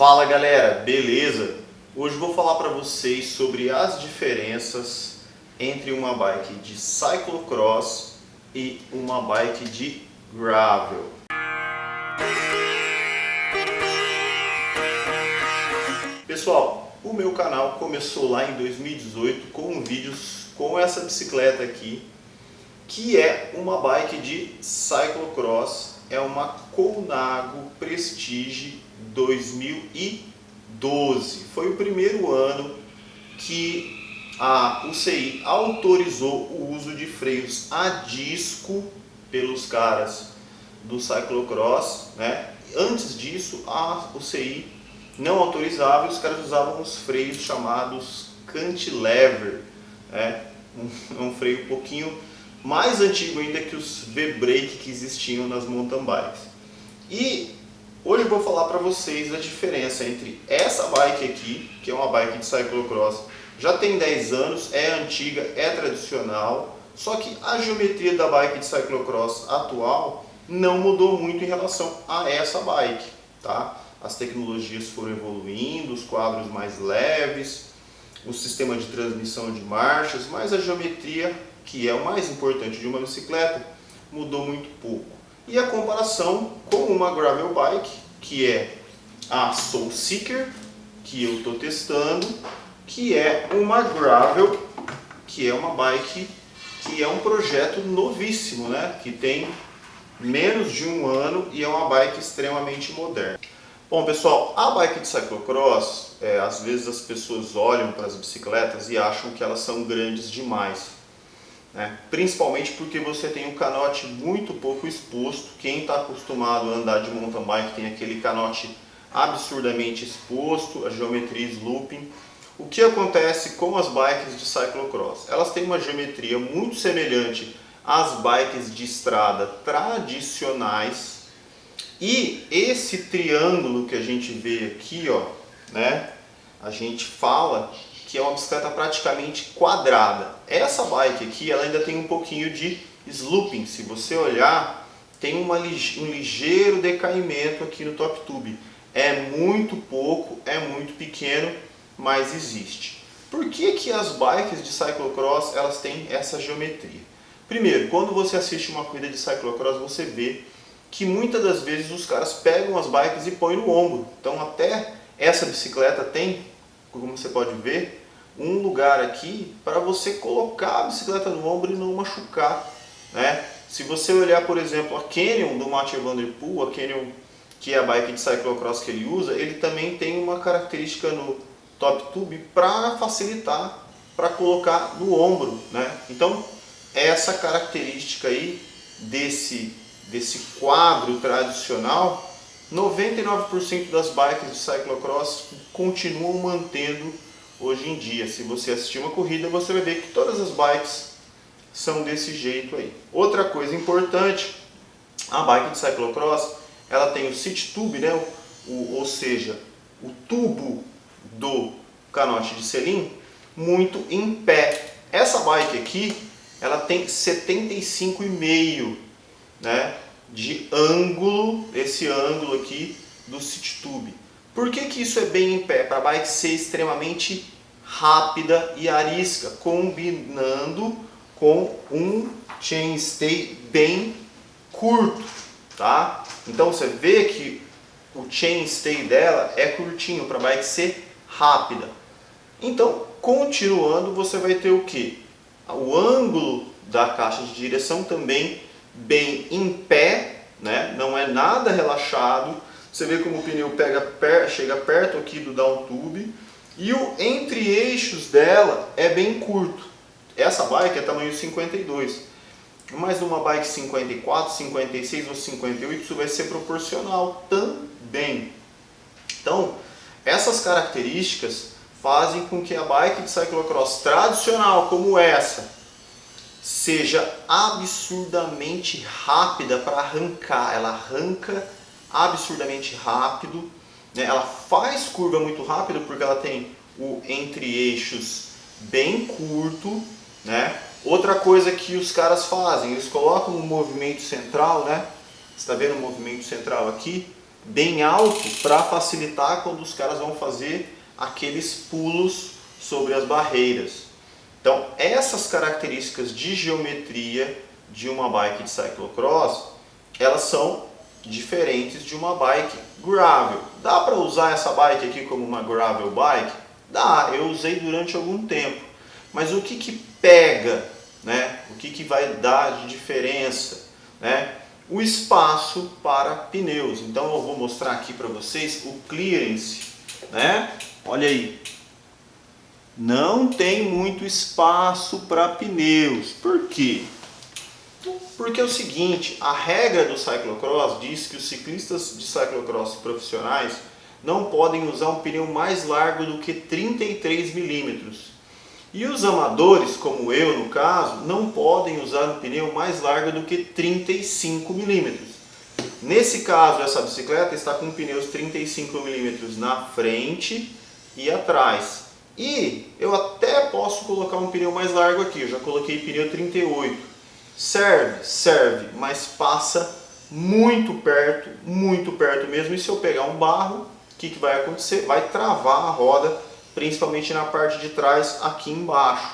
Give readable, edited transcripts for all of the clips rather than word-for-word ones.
Fala galera, beleza? Hoje vou falar para vocês sobre as diferenças entre uma bike de cyclocross e uma bike de gravel. Pessoal, o meu canal começou lá em 2018 com vídeos com essa bicicleta aqui, que é uma bike de cyclocross, é uma Colnago Prestige 2012. Foi o primeiro ano que a UCI autorizou o uso de freios a disco pelos caras do cyclocross, né? Antes disso, a UCI não autorizava e os caras usavam os freios chamados cantilever, né? Um freio um pouquinho mais antigo ainda que os V-brake que existiam nas mountain bikes. E hoje eu vou falar para vocês a diferença entre essa bike aqui, que é uma bike de cyclocross, já tem 10 anos, é antiga, é tradicional, só que a geometria da bike de cyclocross atual não mudou muito em relação a essa bike, tá? As tecnologias foram evoluindo, os quadros mais leves, o sistema de transmissão de marchas, mas a geometria, que é o mais importante de uma bicicleta, mudou muito pouco. E a comparação com uma gravel bike, que é a Soul Seeker, que eu estou testando, que é uma gravel, que é uma bike que é um projeto novíssimo, né? Que tem menos de um ano e é uma bike extremamente moderna. Bom pessoal, a bike de cyclocross, às vezes as pessoas olham para as bicicletas e acham que elas são grandes demais, né? Principalmente porque você tem um canote muito pouco exposto. Quem está acostumado a andar de mountain bike tem aquele canote absurdamente exposto, a geometria sloping. O que acontece com as bikes de cyclocross? Elas têm uma geometria muito semelhante às bikes de estrada tradicionais. E esse triângulo que a gente vê aqui, ó, né, a gente fala que é uma bicicleta praticamente quadrada. Essa bike aqui, ela ainda tem um pouquinho de sloping. Se você olhar, tem um ligeiro decaimento aqui no top tube. É muito pouco, é muito pequeno, mas existe. Por que que as bikes de cyclocross elas têm essa geometria? Primeiro, quando você assiste uma corrida de cyclocross, você vê que muitas das vezes os caras pegam as bikes e põem no ombro. Então até essa bicicleta tem, como você pode ver, um lugar aqui para você colocar a bicicleta no ombro e não machucar, né? Se você olhar, por exemplo, a Canyon do Mathieu van der Poel, a Canyon, que é a bike de cyclocross que ele usa, ele também tem uma característica no top tube para facilitar, para colocar no ombro, né? Então essa característica aí desse quadro tradicional, 99% das bikes de cyclocross continuam mantendo hoje em dia. Se você assistir uma corrida, você vai ver que todas as bikes são desse jeito aí. Outra coisa importante, a bike de cyclocross, ela tem o seat tube, né? Ou seja, o tubo do canote de selim muito em pé. Essa bike aqui, ela tem 75,5, né, de ângulo, esse ângulo aqui do seat tube. Por que que isso é bem em pé? Para a bike ser extremamente rápida e arisca, combinando com um chainstay bem curto, tá? Então você vê que o chainstay dela é curtinho para a bike ser rápida. Então, continuando, você vai ter o que? O ângulo da caixa de direção também bem em pé, né? Não é nada relaxado. Você vê como o pneu chega perto aqui do down tube e o entre-eixos dela é bem curto. Essa bike é tamanho 52, mas numa bike 54, 56 ou 58 isso vai ser proporcional também. Então, essas características fazem com que a bike de cyclocross tradicional como essa seja absurdamente rápida para arrancar. Ela arranca absurdamente rápido, né? Ela faz curva muito rápido porque ela tem o entre-eixos bem curto, né? Outra coisa que os caras fazem, eles colocam um movimento central, né? Você está vendo o movimento central aqui? bem alto para facilitar quando os caras vão fazer aqueles pulos sobre as barreiras. Então, essas características de geometria de uma bike de cyclocross, elas são diferentes de uma bike gravel. Dá para usar essa bike aqui como uma gravel bike? Dá, eu usei durante algum tempo. Mas o que pega, né? O que vai dar de diferença, né? O espaço para pneus. Então eu vou mostrar aqui para vocês o clearance, né? Olha aí. Não tem muito espaço para pneus. Por quê? Porque é o seguinte, a regra do cyclocross diz que os ciclistas de cyclocross profissionais não podem usar um pneu mais largo do que 33 milímetros. E os amadores, como eu no caso, não podem usar um pneu mais largo do que 35 milímetros. Nesse caso, essa bicicleta está com pneus 35 milímetros na frente e atrás. E eu até posso colocar um pneu mais largo aqui, eu já coloquei pneu 38. Serve, mas passa muito perto mesmo. E se eu pegar um barro, o que vai acontecer? Vai travar a roda, principalmente na parte de trás, aqui embaixo.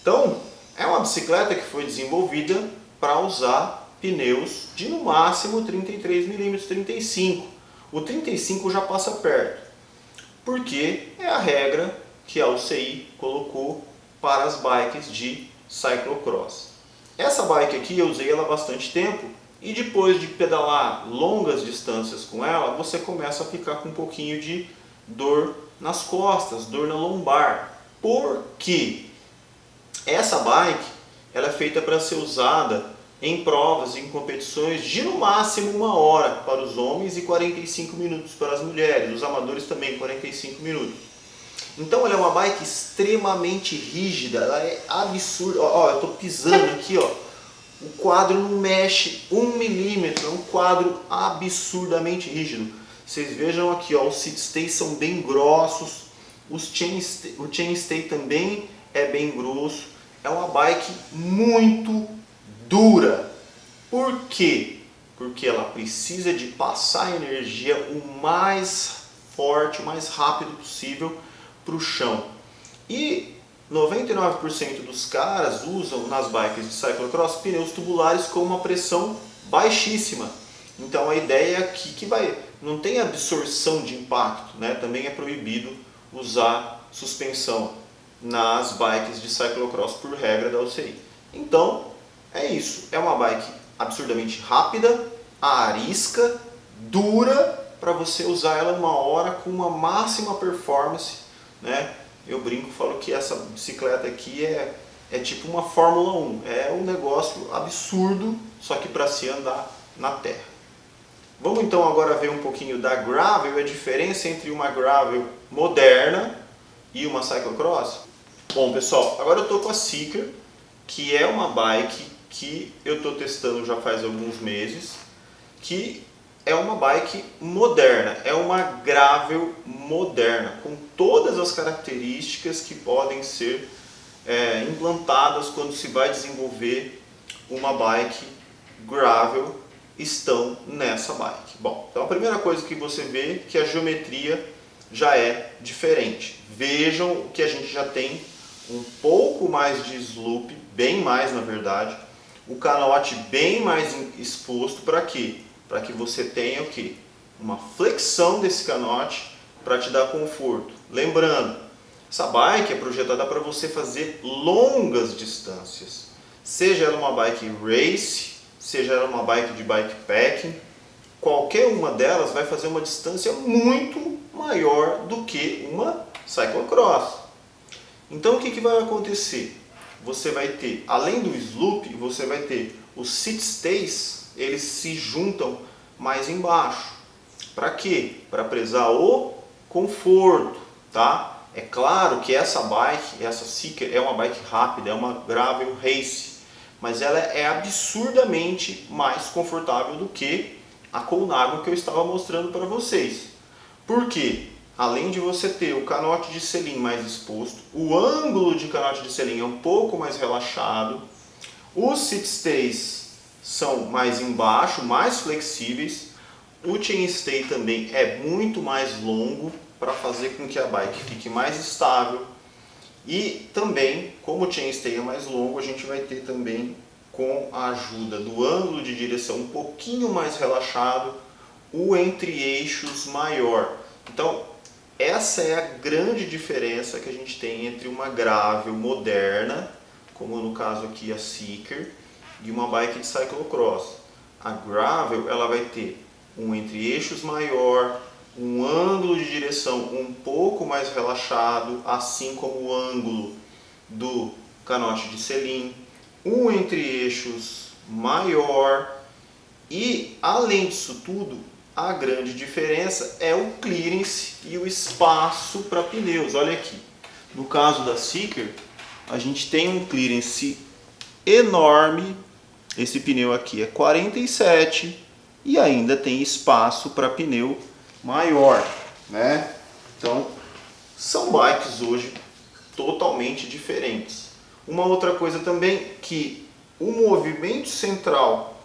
Então, é uma bicicleta que foi desenvolvida para usar pneus de no máximo 33 mm, 35. O 35 já passa perto, porque é a regra que a UCI colocou para as bikes de cyclocross. Essa bike aqui eu usei ela há bastante tempo e depois de pedalar longas distâncias com ela, você começa a ficar com um pouquinho de dor nas costas, dor na lombar. Porque essa bike ela é feita para ser usada em provas, em competições de no máximo 1 hora para os homens e 45 minutos para as mulheres. Os amadores também 45 minutos. Então ela é uma bike extremamente rígida, ela é absurda. Ó, eu estou pisando aqui, ó. O quadro não mexe 1 milímetro, é um quadro absurdamente rígido. Vocês vejam aqui, ó, os seat stays são bem grossos, o chainstay também é bem grosso. É uma bike muito dura. Por quê? Porque ela precisa de passar energia o mais forte, o mais rápido possível para o chão. E 99% dos caras usam nas bikes de cyclocross pneus tubulares com uma pressão baixíssima. Então a ideia aqui que não tem absorção de impacto, né? Também é proibido usar suspensão nas bikes de cyclocross por regra da UCI. Então é isso, é uma bike absurdamente rápida, arisca, dura, para você usar ela 1 hora com uma máxima performance, né? Eu brinco, falo que essa bicicleta aqui é tipo uma Fórmula 1, é um negócio absurdo, só que para se andar na terra. Vamos então agora ver um pouquinho da gravel, a diferença entre uma gravel moderna e uma cyclocross. Bom pessoal, agora eu estou com a Seeker, que é uma bike que eu estou testando já faz alguns meses, que é uma bike moderna, é uma gravel moderna, com todas as características que podem ser implantadas quando se vai desenvolver uma bike gravel, estão nessa bike. Bom, então a primeira coisa que você vê é que a geometria já é diferente. Vejam que a gente já tem um pouco mais de slope, bem mais na verdade, o canote bem mais exposto. Para quê? Para que você tenha o quê? Uma flexão desse canote para te dar conforto. Lembrando, essa bike é projetada para você fazer longas distâncias. Seja ela uma bike race, seja ela uma bike de bikepacking, qualquer uma delas vai fazer uma distância muito maior do que uma cyclocross. Então o que vai acontecer? Você vai ter, além do slope, você vai ter os seat stays, eles se juntam mais embaixo. Para quê? Para prezar o conforto, tá? É claro que essa bike, essa Seeker, é uma bike rápida, é uma gravel race, mas ela é absurdamente mais confortável do que a Colnago que eu estava mostrando para vocês. Por quê? Além de você ter o canote de selim mais exposto, o ângulo de canote de selim é um pouco mais relaxado, os seat stays são mais embaixo, mais flexíveis, O chainstay também é muito mais longo para fazer com que a bike fique mais estável. E também, como o chainstay é mais longo, a gente vai ter também, com a ajuda do ângulo de direção um pouquinho mais relaxado, o entre-eixos maior. Então, essa é a grande diferença que a gente tem entre uma gravel moderna, como no caso aqui a Seeker, e uma bike de cyclocross. A gravel ela vai ter um entre-eixos maior, um ângulo de direção um pouco mais relaxado, assim como o ângulo do canote de selim, um entre-eixos maior e, além disso tudo, a grande diferença é o clearance e o espaço para pneus. Olha aqui, no caso da Seeker, a gente tem um clearance enorme, esse pneu aqui é 47 e ainda tem espaço para pneu maior, né? Então, são bikes hoje totalmente diferentes. Uma outra coisa também que o movimento central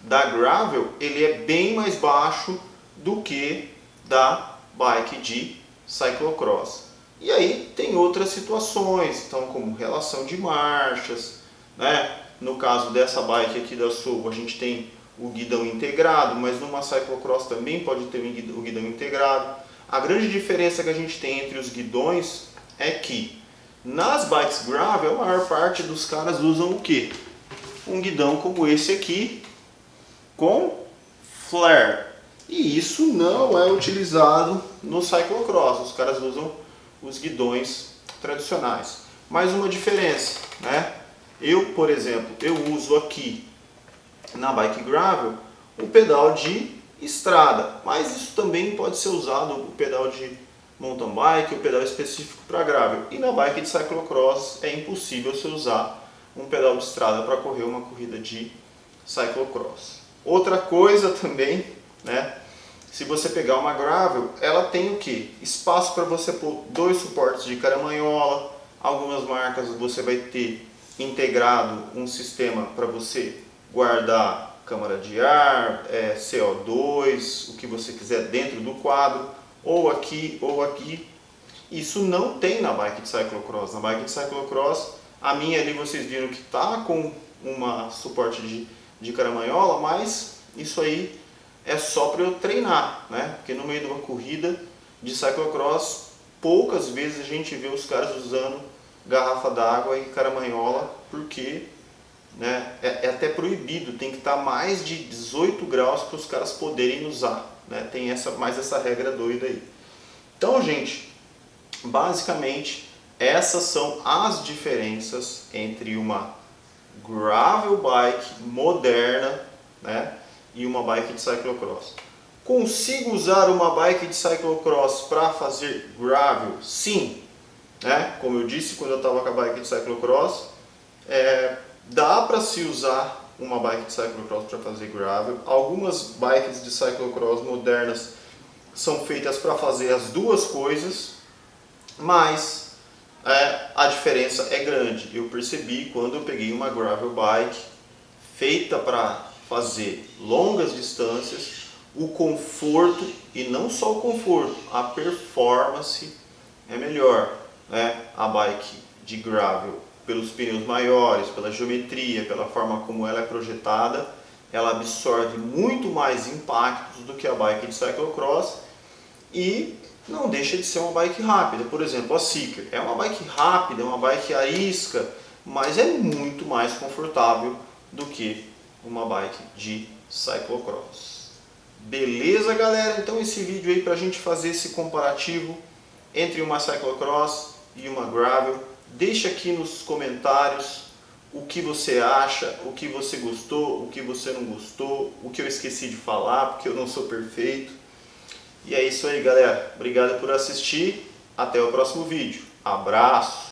da gravel ele é bem mais baixo do que da bike de cyclocross. E aí tem outras situações, então como relação de marchas, né? No caso dessa bike aqui da Soul, a gente tem o guidão integrado, mas numa cyclocross também pode ter o guidão integrado. A grande diferença que a gente tem entre os guidões é que nas bikes gravel a maior parte dos caras usam o que? Um guidão como esse aqui com flare. E isso não é utilizado no cyclocross, os caras usam os guidões tradicionais. Mais uma diferença, né? Eu, por exemplo, eu uso aqui na bike gravel o pedal de estrada, mas isso também pode ser usado o pedal de mountain bike, o pedal específico para gravel. E na bike de cyclocross é impossível você usar um pedal de estrada para correr uma corrida de cyclocross. Outra coisa também, né? Se você pegar uma gravel, ela tem o que? Espaço para você pôr 2 suportes de caramanhola. Algumas marcas você vai ter integrado um sistema para você guardar câmara de ar, CO2, o que você quiser dentro do quadro, ou aqui ou aqui. Isso não tem na bike de cyclocross. Na bike de cyclocross, a minha ali vocês viram que está com uma suporte de caramanhola, mas isso aí é só para eu treinar, né? Porque no meio de uma corrida de cyclocross, poucas vezes a gente vê os caras usando garrafa d'água e caramanhola, porque né, é até proibido, tem que estar mais de 18 graus para os caras poderem usar, né? Tem mais essa regra doida aí. Então, gente, basicamente essas são as diferenças entre uma gravel bike moderna, né, e uma bike de cyclocross. Consigo usar uma bike de cyclocross para fazer gravel? Sim, né? Como eu disse quando eu estava com a bike de cyclocross, dá para se usar uma bike de cyclocross para fazer gravel. Algumas bikes de cyclocross modernas são feitas para fazer as duas coisas, mas a diferença é grande. Eu percebi quando eu peguei uma gravel bike feita para fazer longas distâncias, o conforto, e não só o conforto, a performance é melhor, né? A bike de gravel, pelos pneus maiores, pela geometria, pela forma como ela é projetada, ela absorve muito mais impactos do que a bike de cyclocross e não deixa de ser uma bike rápida. Por exemplo, a Seeker é uma bike rápida, é uma bike arisca, mas é muito mais confortável do que uma bike de cyclocross. Beleza, galera? Então esse vídeo aí para a gente fazer esse comparativo entre uma cyclocross e uma gravel. Deixa aqui nos comentários o que você acha, o que você gostou, o que você não gostou, o que eu esqueci de falar, porque eu não sou perfeito. E é isso aí, galera. Obrigado por assistir. Até o próximo vídeo. Abraço!